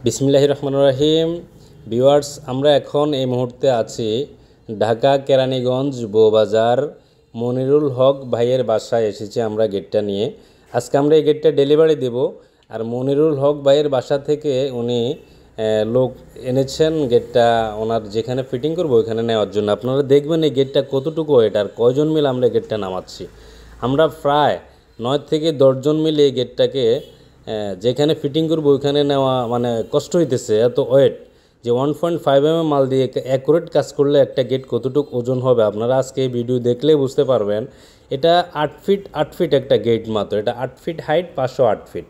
বিসমিল্লাহির রহমানির রহিম। ভিউয়ার্স, আমরা এখন এই মুহূর্তে আছি ঢাকা কেরানীগঞ্জ বউবাজার মনিরুল হক ভাইয়ের বাসায় এসেছি আমরা গেটটা নিয়ে। আজকে আমরা এই গেটটা ডেলিভারি দেব। আর মনিরুল হক ভাইয়ের বাসা থেকে উনি লোক এনেছেন গেটটা ওনার যেখানে ফিটিং করবো ওইখানে নেওয়ার জন্য। আপনারা দেখবেন এই গেটটা কতটুকু ওয়েট আর কয়জন মিলে আমরা গেটটা নামাচ্ছি। আমরা প্রায় 9 থেকে 10 জন মিলে এই গেটটাকে যেখানে ফিটিং করবো ওইখানে নেওয়া মানে কষ্ট হইতেছে, এত ওয়েট যে 1.5 mm মাল দিয়ে অ্যাকুরেট কাজ করলে একটা গেট কতটুকু ওজন হবে আপনারা আজকে এই ভিডিও দেখলেই বুঝতে পারবেন। এটা 8 ফিট একটা গেট মাত্র, এটা 8 ফিট হাইট, 508 ফিট,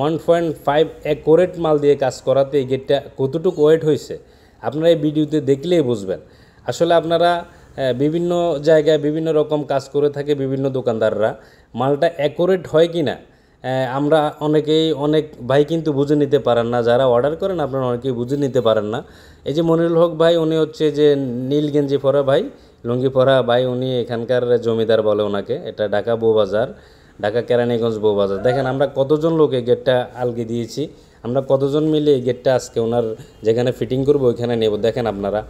1.5 অ্যাকুরেট মাল দিয়ে কাজ করাতে এই গেটটা কতটুকু ওয়েট হয়েছে আপনারা এই ভিডিওতে দেখলেই বুঝবেন। আসলে আপনারা বিভিন্ন জায়গায় বিভিন্ন রকম কাজ করে থাকে বিভিন্ন দোকানদাররা, মালটা অ্যাকুরেট হয় কি না আমরা অনেক ভাই কিন্তু বুঝে নিতে পারেন না। যারা অর্ডার করেন আপনারা অনেকেই বুঝে নিতে পারেন না। এই যে মনিরুল হক ভাই, উনি হচ্ছে যে নীল গেঞ্জি পরা ভাই, লুঙ্গি পরা ভাই, উনি এখানকার জমিদার বলে ওনাকে। এটা ঢাকা বউবাজার, ঢাকা কেরানীগঞ্জ বউবাজার। দেখেন আমরা কতজন লোকে গেটটা আলগি দিয়েছি, আমরা কতজন মিলে এই গেটটা আজকে ওনার যেখানে ফিটিং করবো ওইখানে নেব। দেখেন আপনারা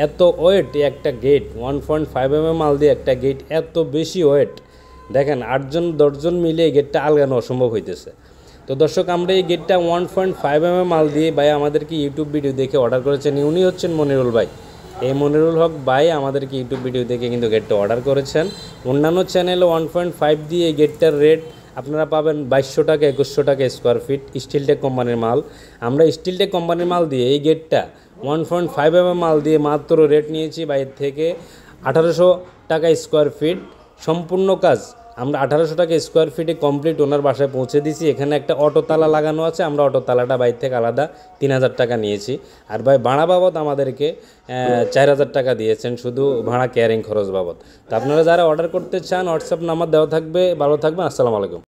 এত ওয়েট একটা গেট, 1.5 mm মাল দিয়ে একটা গেট, এত বেশি ওয়েট। দেখেন 8-10 জন মিলে এই গেটটা আলগানো অসম্ভব হইতেছে। তো দর্শক, আমরা এই গেটটা 1.5 mm মাল দিয়ে ভাই আমাদেরকে ইউটিউব ভিডিও দেখে অর্ডার করেছেন। উনি হচ্ছেন মনিরুল ভাই। এই মনিরুল হক ভাই আমাদেরকে ইউটিউব ভিডিও দেখে কিন্তু গেটটা অর্ডার করেছেন। অন্যান্য চ্যানেলে 1.5 দিয়ে এই গেটটার রেট আপনারা পাবেন 2200 টাকা, 2100 টাকা স্কোয়ার ফিট, স্টিলটেক কোম্পানির মাল। আমরা স্টিলটেক কোম্পানির মাল দিয়ে এই গেটটা 1.5 mm মাল দিয়ে মাত্র রেট নিয়েছি বাইরের থেকে 1800 টাকা স্কোয়ার ফিট। সম্পূর্ণ কাজ আমরা 1800 টাকা স্কোয়ার ফিটে কমপ্লিট ওনার বাসায় পৌঁছে দিয়েছি। এখানে একটা অটো তালা লাগানো আছে, আমরা অটো তালাটা বাইরে থেকে আলাদা 3000 টাকা নিয়েছি। আর ভাই ভাড়া বাবদ আমাদেরকে 4000 টাকা দিয়েছেন, শুধু ভাড়া কেয়ারিং খরচ বাবদ। তো আপনারা যারা অর্ডার করতে চান হোয়াটসঅ্যাপ নাম্বার দেওয়া থাকবে। ভালো থাকবেন, আসসালামু আলাইকুম।